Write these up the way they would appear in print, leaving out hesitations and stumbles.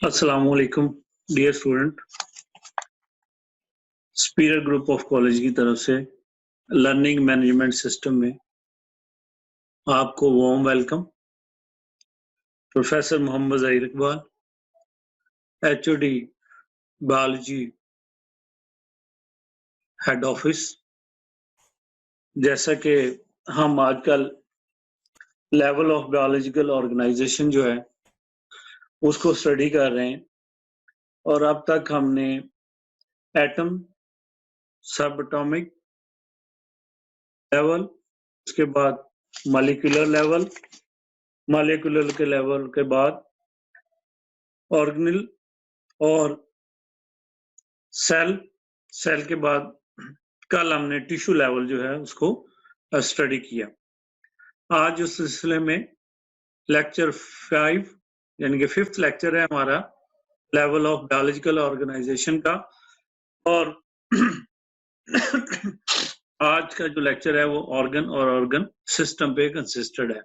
अस्सलाम वालेकुम dear student. Spear Group of College की तरफ से लर्निंग मैनेजमेंट सिस्टम में आपको warm welcome. Professor Mohammad Zaheer Iqbal, HOD biology head office. जैसा कि हम आजकल लेवल ऑफ बायोलॉजिकल ऑर्गेनाइजेशन जो है उसको स्टडी कर रहे हैं, और अब तक हमने एटम, सब एटॉमिक लेवल, उसके बाद मॉलिक्यूलर लेवल, मॉलिक्यूलर के लेवल के बाद ऑर्गेनल और सेल, सेल के बाद कल हमने टिश्यू लेवल जो है उसको स्टडी किया। आज उस सिलसिले में लेक्चर 5 यानी कि 5th लेक्चर है हमारा लेवल ऑफ बायोलॉजिकल ऑर्गेनाइजेशन का, और आज का जो लेक्चर है वो ऑर्गन और ऑर्गन सिस्टम पे कंसिस्टेड है।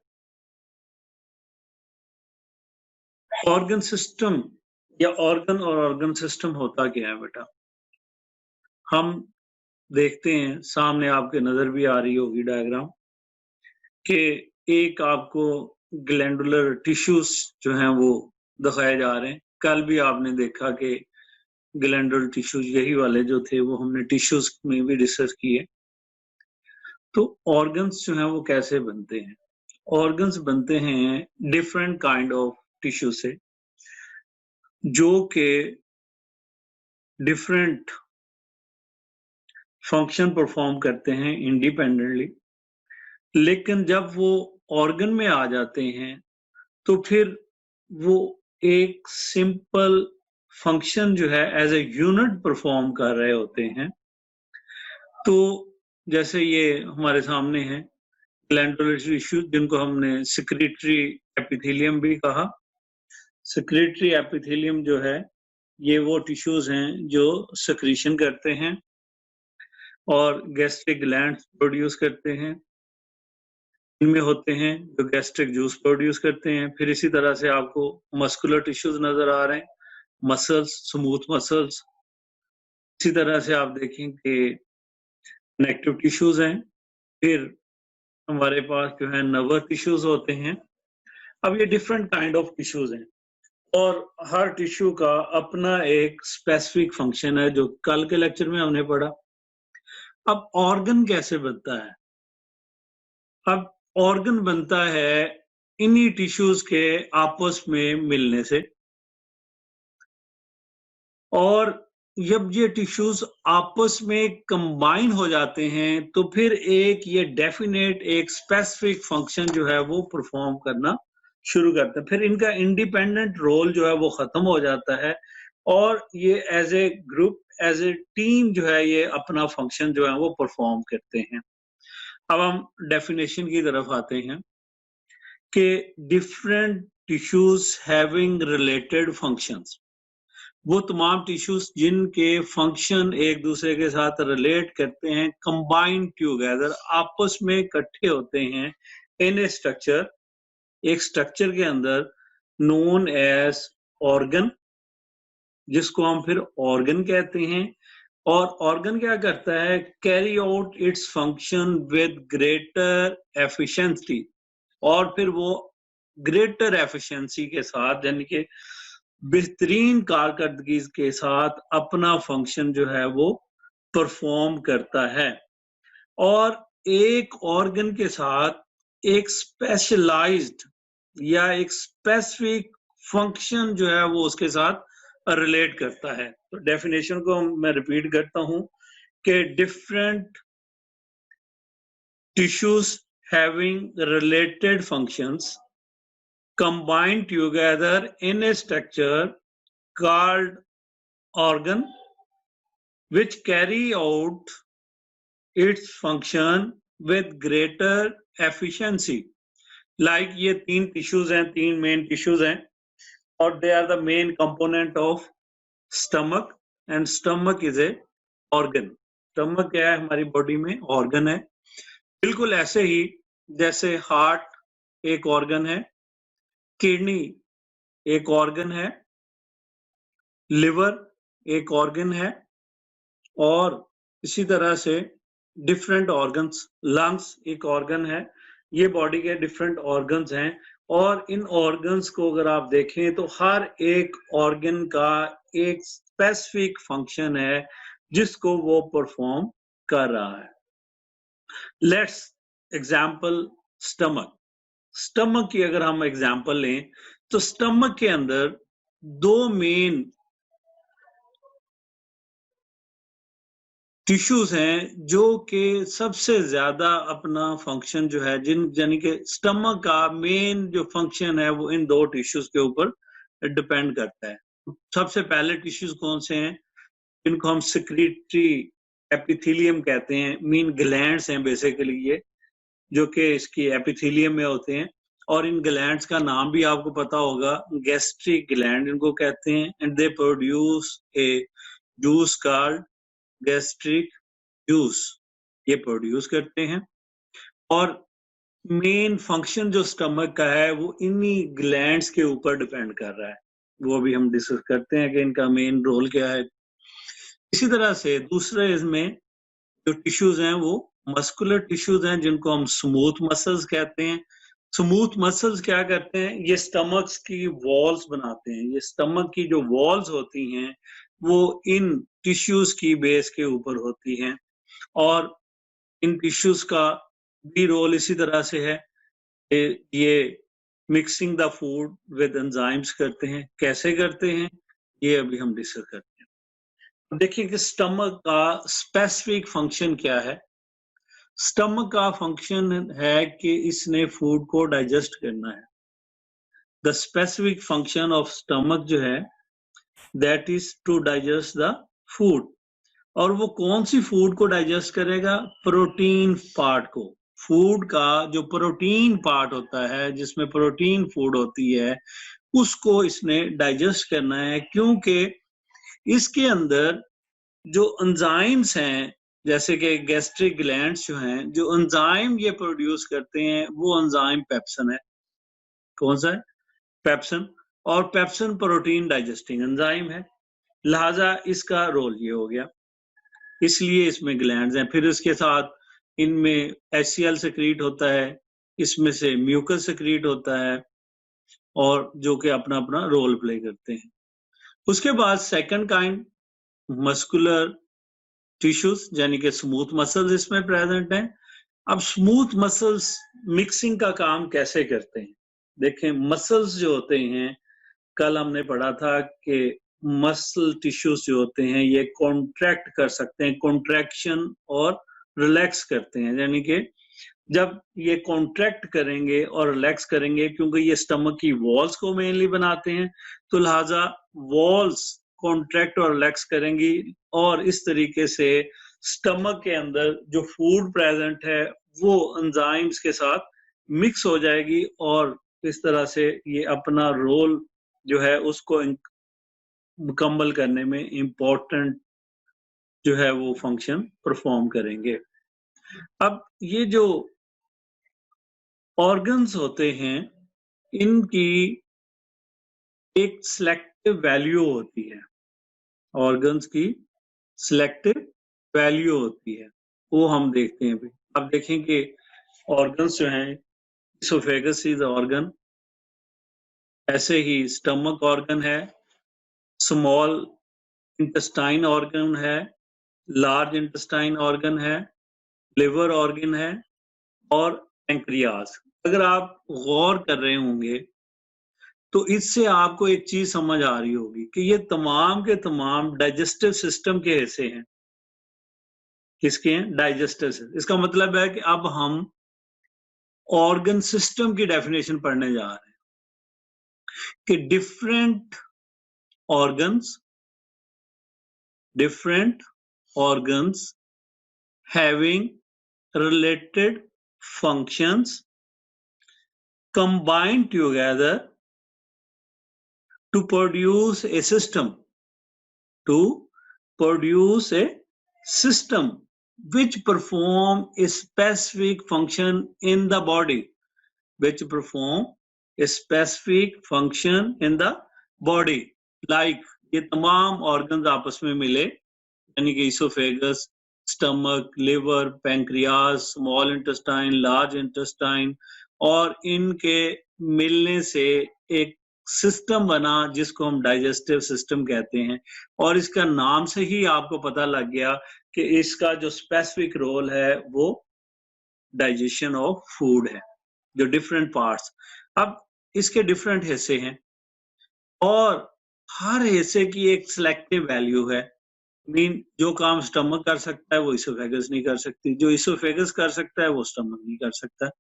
ऑर्गन सिस्टम या ऑर्गन और ऑर्गन सिस्टम होता क्या है बेटा? हम देखते हैं, सामने आपके नजर भी आ रही होगी डायग्राम, कि एक आपको ग्लैंडुलर टिश्यूज जो हैं वो दिखाए जा रहे हैं। कल भी आपने देखा कि ग्लैंडुलर टिश्यूज यही वाले जो थे वो हमने टिश्यूज में भी डिस्कस किए। तो ऑर्गन्स जो हैं वो कैसे बनते हैं? ऑर्गन्स बनते हैं डिफरेंट काइंड ऑफ टिश्यू से, जो कि डिफरेंट फंक्शन परफॉर्म करते हैं इंडिपेंडेंटली। लेकिन जब वो ऑर्गन में आ जाते हैं तो फिर वो एक सिंपल फंक्शन जो है एज ए यूनिट परफॉर्म कर रहे होते हैं। तो जैसे ये हमारे सामने है ग्लैंडुलर टिश्यू, जिनको हमने सिक्रीटरी एपिथेलियम भी कहा। सिक्रीटरी एपिथेलियम जो है ये वो टिश्यूज हैं जो सिक्रीशन करते हैं और गैस्ट्रिक ग्लैंड्स प्रोड्यूस करते हैं। इनमें होते हैं जो गैस्ट्रिक जूस प्रोड्यूस करते हैं। फिर इसी तरह से आपको मस्कुलर टिश्यूज नजर आ रहे हैं, मसल्स, स्मूथ मसल्स। इसी तरह से आप देखें कि कनेक्टिव टिश्यूज हैं। फिर हमारे पास जो है नर्वस टिश्यूज होते हैं। अब ये डिफरेंट काइंड ऑफ टिश्यूज हैं, और हर टिश्यू का अपना एक स्पेसिफिक फंक्शन है जो कल के लेक्चर में हमने पढ़ा। अब ऑर्गन कैसे बनता है? अब ऑर्गन बनता है इन्हीं टिश्यूज के आपस में मिलने से, और जब ये टिश्यूज आपस में कंबाइन हो जाते हैं तो फिर एक ये डेफिनेट एक स्पेसिफिक फंक्शन जो है वो परफॉर्म करना शुरू करते हैं। फिर इनका इंडिपेंडेंट रोल जो है वो खत्म हो जाता है, और ये as a group, as a team जो है ये अपना फंक्शन जो है वो परफॉर्म करते हैं। अब हम डेफिनेशन की तरफ आते हैं कि different tissues having related functions, वो तमाम टिश्यूज जिनके फंक्शन एक दूसरे के साथ रिलेट करते हैं, कंबाइंड टुगेदर, आपस में इकट्ठे होते हैं इन ए स्ट्रक्चर, एक स्ट्रक्चर के अंदर, नोन एज ऑर्गन, जिसको हम फिर ऑर्गन कहते हैं। और ऑर्गन क्या करता है? Carry out its function with greater efficiency, और फिर वो ग्रेटर एफिशिएंसी के साथ, यानी कि बेहतरीन कारकर्दगी के साथ अपना फंक्शन जो है वो परफॉर्म करता है। और एक ऑर्गन के साथ एक स्पेशलाइज्ड या एक स्पेसिफिक फंक्शन जो है वो उसके साथ रिलेट करता है। तो डेफिनेशन को मैं रिपीट करता हूं कि different tissues having related functions combined together in a structure called organ, which carry out its function with greater efficiency. Like ये तीन टिश्यूज हैं, तीन मेन टिश्यूज हैं, और they are the main component of stomach, and stomach is a organ. Stomach क्या है? हमारी body में ऑर्गन है। बिल्कुल ऐसे ही जैसे हार्ट एक ऑर्गन है, किडनी एक ऑर्गन है, लिवर एक ऑर्गन है, और इसी तरह से डिफरेंट ऑर्गन्स, लंग्स एक ऑर्गन है। ये बॉडी के डिफरेंट ऑर्गन्स हैं, और इन ऑर्गन्स को अगर आप देखें तो हर एक ऑर्गन का एक स्पेसिफिक फंक्शन है जिसको वो परफॉर्म कर रहा है। Let's example stomach. स्टमक की अगर हम एग्जाम्पल लें तो स्टमक के अंदर दो मेन टिश्यूज हैं जो कि सबसे ज्यादा अपना फंक्शन जो है, यानी कि स्टमक का मेन जो फंक्शन है वो इन दो टिश्यूज के ऊपर डिपेंड करता है। सबसे पहले टिश्यूज कौन से हैं? इनको हम सिक्रीटरी एपिथेलियम कहते हैं, मीन ग्लैंड्स हैं बेसिकली ये, जो कि इसकी एपिथेलियम में होते हैं। और इन ग्लैंड्स का नाम भी आपको पता होगा, गैस्ट्रिक ग्लैंड इनको कहते हैं, and they produce a juice called gastric juice, ये प्रोड्यूस करते हैं। और मेन फंक्शन जो स्टमक का है वो इन्हीं ग्लैंड्स के ऊपर डिपेंड कर रहा है, वो भी हम डिस्कस करते हैं कि इनका मेन रोल क्या है। इसी तरह से दूसरे इसमें जो टिश्यूज हैं वो मस्कुलर टिश्यूज हैं, जिनको हम स्मूथ मसल्स कहते हैं। स्मूथ मसल्स क्या करते हैं? ये स्टमक्स की वॉल्स बनाते हैं। ये स्टमक की जो वॉल्स होती हैं वो इन टिश्यूज की बेस के ऊपर होती हैं, और इन टिश्यूज का भी रोल इसी तरह से है। ये mixing the food with enzymes करते हैं। कैसे करते हैं ये अभी हम डिस्कस करते हैं। देखिए कि स्टमक का स्पेसिफिक फंक्शन क्या है। स्टमक का फंक्शन है कि इसने फूड को डाइजेस्ट करना है। The specific function of stomach जो है that is to digest the food. और वो कौन सी फूड को डाइजेस्ट करेगा? प्रोटीन पार्ट को। फूड का जो प्रोटीन पार्ट होता है, जिसमें प्रोटीन फूड होती है, उसको इसने डाइजेस्ट करना है, क्योंकि इसके अंदर जो एंजाइम्स हैं, जैसे कि गैस्ट्रिक ग्लैंड्स जो हैं, जो एंजाइम ये प्रोड्यूस करते हैं वो एंजाइम पेप्सिन है। कौन सा है? पेप्सिन। और पेप्सिन प्रोटीन डाइजेस्टिंग एंजाइम है, लिहाजा इसका रोल ये हो गया, इसलिए इसमें ग्लैंड्स हैं। फिर इसके साथ इनमें HCl सेक्रीट होता है, इसमें से म्यूकस सेक्रीट होता है, और जो कि अपना अपना रोल प्ले करते हैं। उसके बाद सेकंड काइंड मस्कुलर टिश्यूज, यानी कि स्मूथ मसल्स इसमें प्रेजेंट हैं। अब स्मूथ मसल्स मिक्सिंग का काम कैसे करते हैं? देखें, मसल्स जो होते हैं, कल हमने पढ़ा था कि मसल टिश्यूज जो होते हैं ये कॉन्ट्रैक्ट कर सकते हैं, कॉन्ट्रैक्शन और रिलैक्स करते हैं। यानी कि जब ये कॉन्ट्रैक्ट करेंगे और रिलैक्स करेंगे, क्योंकि ये स्टमक की वॉल्स को मेनली बनाते हैं, तो लिहाजा वॉल्स कॉन्ट्रैक्ट और रिलैक्स करेंगी, और इस तरीके से स्टमक के अंदर जो फूड प्रेजेंट है वो एंजाइम्स के साथ मिक्स हो जाएगी, और इस तरह से ये अपना रोल जो है उसको मुकम्मल करने में इम्पोर्टेंट जो है वो फंक्शन परफॉर्म करेंगे। अब ये जो ऑर्गन्स होते हैं, इनकी एक सिलेक्टिव वैल्यू होती है। ऑर्गन्स की सिलेक्टिव वैल्यू होती है, वो हम देखते हैं अभी। अब देखें कि ऑर्गन्स जो हैं, इसोफेगस इज ऑर्गन, ऐसे ही स्टमक ऑर्गन है, स्मॉल इंटेस्टाइन ऑर्गन है, लार्ज इंटेस्टाइन ऑर्गन है, लिवर ऑर्गन है, और पैंक्रियाज। अगर आप गौर कर रहे होंगे तो इससे आपको एक चीज समझ आ रही होगी कि ये तमाम के तमाम डाइजेस्टिव सिस्टम के हिस्से हैं। किसके हैं? Digestive system. इसका मतलब है कि अब हम ऑर्गन सिस्टम की डेफिनेशन पढ़ने जा रहे हैं कि different organs having related functions combine together to produce a system which perform a specific function in the body, like ये तमाम ऑर्गन्स आपस में मिले, यानी कि oesophagus, stomach, liver, pancreas, small intestine, large intestine, और इनके मिलने से एक सिस्टम बना जिसको हम डाइजेस्टिव सिस्टम कहते हैं। और इसका नाम से ही आपको पता लग गया कि इसका जो स्पेसिफिक रोल है वो डाइजेशन ऑफ फूड है, जो डिफरेंट पार्ट्स। अब इसके डिफरेंट हिस्से हैं और हर हिस्से की एक सिलेक्टिव वैल्यू है। मीन जो काम स्टमक कर सकता है वो इसोफेगस नहीं कर सकती, जो इसोफेगस कर सकता है वो स्टमक नहीं कर सकता।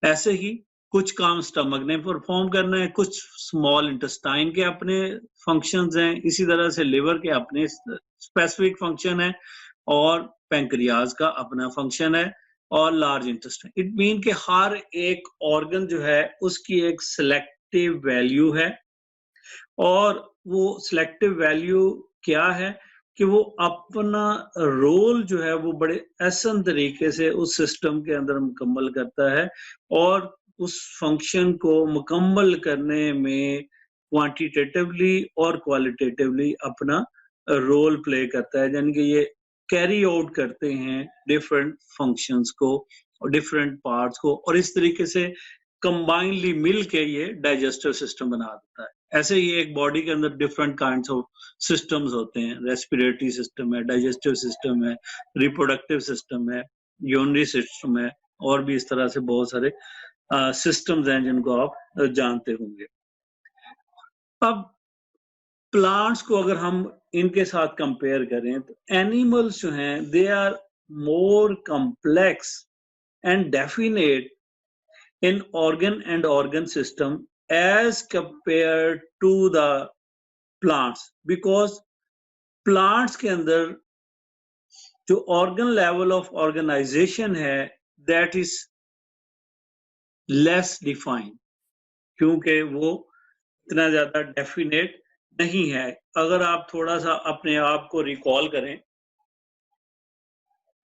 ऐसे ही कुछ काम स्टमक ने परफॉर्म करना है, कुछ स्मॉल इंटेस्टाइन के अपने फंक्शंस हैं, इसी तरह से लिवर के अपने स्पेसिफिक फंक्शन है और पैंक्रियाज का अपना फंक्शन है और लार्ज इंटेस्टाइन। इट मीन कि हर एक ऑर्गन जो है उसकी एक सिलेक्टिव वैल्यू है और वो सिलेक्टिव वैल्यू क्या है कि वो अपना रोल जो है वो बड़े आसान तरीके से उस सिस्टम के अंदर मुकम्मल करता है और उस फंक्शन को मुकम्मल करने में क्वांटिटेटिवली और क्वालिटेटिवली अपना रोल प्ले करता है, यानी कि ये कैरी आउट करते हैं डिफरेंट फंक्शंस को और डिफरेंट पार्ट्स को, और इस तरीके से कंबाइनली मिल के ये डाइजेस्टिव सिस्टम बना देता है। ऐसे ही एक बॉडी के अंदर डिफरेंट काइंड्स ऑफ सिस्टम्स होते हैं, रेस्पिरेटरी सिस्टम है, डाइजेस्टिव सिस्टम है, रिप्रोडक्टिव सिस्टम है, यूरिनरी सिस्टम है, और भी इस तरह से बहुत सारे सिस्टम्स हैं जिनको आप जानते होंगे। अब प्लांट्स को अगर हम इनके साथ कंपेयर करें तो एनिमल्स जो हैं they are more complex and definite in organ and organ system as compared to the plants, because plants के अंदर जो organ level of organization है that is less defined, क्योंकि वो इतना ज्यादा डेफिनेट नहीं है। अगर आप थोड़ा सा अपने आप को रिकॉल करें,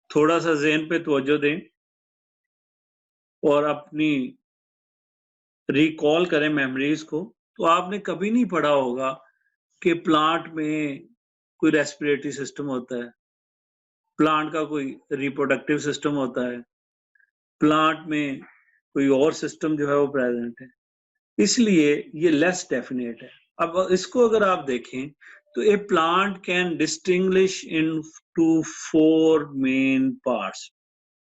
थोड़ा सा ज़हन पे तवज्जो दें और अपनी रिकॉल करें मेमोरीज को, तो आपने कभी नहीं पढ़ा होगा कि प्लांट में कोई रेस्पिरेटरी सिस्टम होता है, प्लांट का कोई रिप्रोडक्टिव सिस्टम होता है, प्लांट में कोई और सिस्टम जो है वो प्रेजेंट है, इसलिए ये लेस डेफिनेट है। अब इसको अगर आप देखें तो a plant can distinguish into 4 main parts.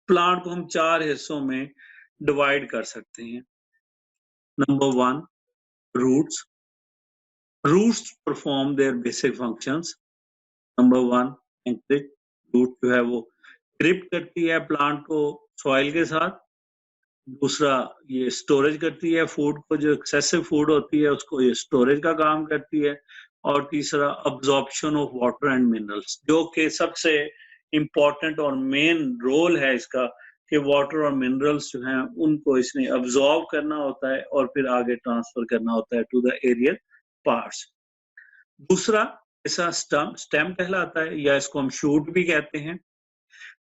Plant को हम 4 हिस्सों में डिवाइड कर सकते हैं। Number 1, roots. Roots perform their basic functions. Number 1, anchorage. Root जो है वो ग्रिप करती है प्लांट को सॉइल के साथ। दूसरा, ये स्टोरेज करती है फूड को, जो एक्सेसिव फूड होती है उसको ये स्टोरेज का काम करती है। और तीसरा, absorption of water and minerals, जो कि सबसे इम्पोर्टेंट और मेन रोल है इसका, कि वाटर और मिनरल्स जो हैं उनको इसने अब्जॉर्ब करना होता है और फिर आगे ट्रांसफर करना होता है टू द एरियल पार्ट्स। दूसरा ऐसा स्टेम कहलाता है, या इसको हम शूट भी कहते हैं।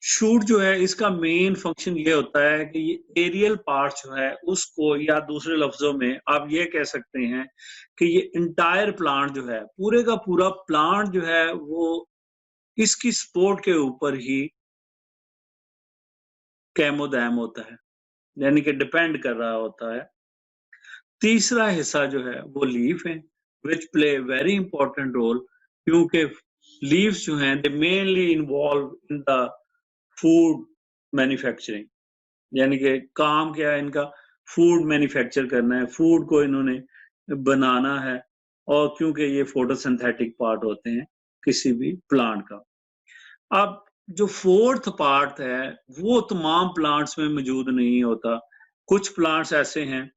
शूट जो है इसका मेन फंक्शन ये होता है कि ये एरियल पार्ट जो है उसको, या दूसरे लफ्जों में आप ये कह सकते हैं कि ये इंटायर प्लांट जो है, पूरे का पूरा प्लांट जो है वो इसकी सपोर्ट के ऊपर ही कैमोदैम होता है, यानी कि डिपेंड कर रहा होता है। तीसरा हिस्सा जो है वो लीफ है, which play very important role, क्योंकि लीव्स जो हैं they mainly involve in the food manufacturing, यानी कि काम क्या है इनका, फूड मैन्युफैक्चर करना है, फूड को इन्होंने बनाना है, और क्योंकि ये फोटोसिंथेटिक पार्ट होते हैं किसी भी प्लांट का। अब जो फोर्थ पार्ट है वो तमाम प्लांट्स में मौजूद नहीं होता। कुछ प्लांट्स ऐसे हैं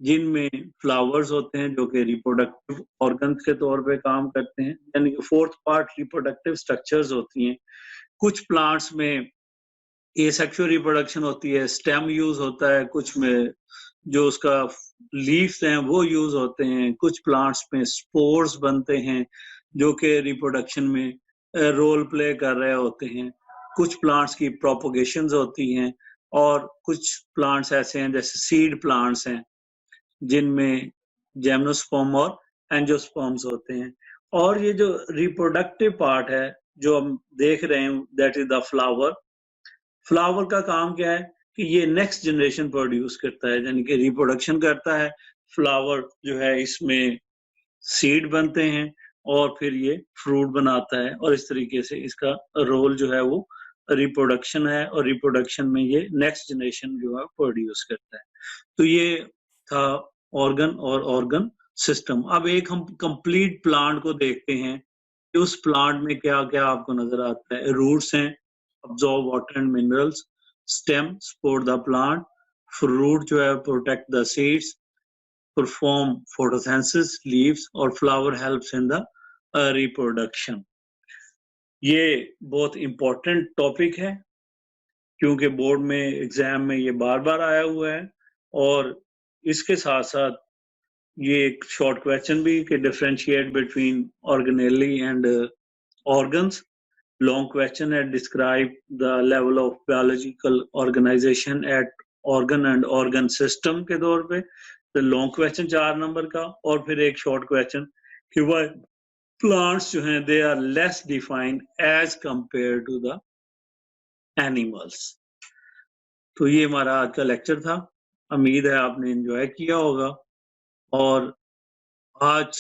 जिनमें फ्लावर्स होते हैं जो कि रिप्रोडक्टिव ऑर्गन्स के तौर पे काम करते हैं, यानी कि फोर्थ पार्ट रिप्रोडक्टिव स्ट्रक्चर्स होती हैं। कुछ प्लांट्स में एसेक्सुअल रिप्रोडक्शन होती है, स्टेम यूज होता है, कुछ में जो उसका लीव्स हैं वो यूज होते हैं, कुछ प्लांट्स में स्पोर्स बनते हैं जो कि रिप्रोडक्शन में रोल प्ले कर रहे होते हैं। कुछ प्लांट्स की प्रोपोगेशंस होती हैं और कुछ प्लांट्स ऐसे हैं जैसे सीड प्लांट्स हैं जिनमें जिम्नोस्पर्म और एंजियोस्पर्म्स होते हैं। और ये जो रिप्रोडक्टिव पार्ट है जो हम देख रहे हैं, that is the flower. Flower का काम क्या है कि ये नेक्स्ट जनरेशन प्रोड्यूस करता है, यानी कि रिप्रोडक्शन करता है। फ्लावर जो है इसमें सीड बनते हैं और फिर ये फ्रूट बनाता है, और इस तरीके से इसका रोल जो है वो रिप्रोडक्शन है, और रिप्रोडक्शन में ये नेक्स्ट जनरेशन जो है प्रोड्यूस करता है। तो ये था ऑर्गन और ऑर्गन सिस्टम। अब एक हम कंप्लीट प्लांट को देखते हैं कि उस प्लांट में क्या क्या आपको नजर आता है। रूट्स हैं, absorb water and minerals, stem support the plant, fruit जो है protect the seeds, perform photosynthesis, leaves और flower helps in the reproduction। ये बहुत important topic है क्योंकि बोर्ड में एग्जाम में ये बार बार आया हुआ है, और इसके साथ साथ ये एक शॉर्ट क्वेश्चन भी कि differentiate between organelle and organs. Long question है, describe the level of biological organisation at organ and organ system के तौर पे। तो लॉन्ग क्वेश्चन 4 नंबर का, और फिर एक शॉर्ट क्वेश्चन कि वाई प्लांट्स जो हैं they are less defined as compare to the animals. तो ये हमारा आज का लेक्चर था, उम्मीद है आपने एंजॉय किया होगा, और आज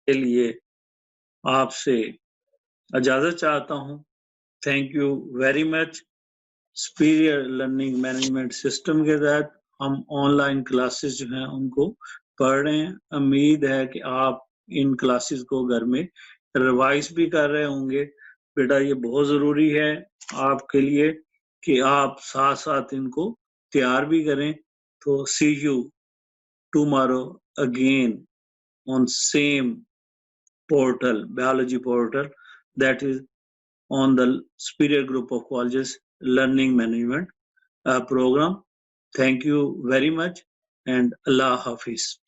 के लिए आपसे इजाजत चाहता हूँ। Thank you very much. Superior learning management system के तहत हम ऑनलाइन क्लासेस जो हैं उनको पढ़ रहे हैं। उम्मीद है कि आप इन क्लासेस को घर में रिवाइज भी कर रहे होंगे। बेटा ये बहुत ज़रूरी है आपके लिए कि आप साथ साथ इनको तैयार भी करें। तो see you tomorrow again on same portal, biology portal, that is on the Superior Group of Colleges Learning Management program. Thank you very much, and Allah Hafiz.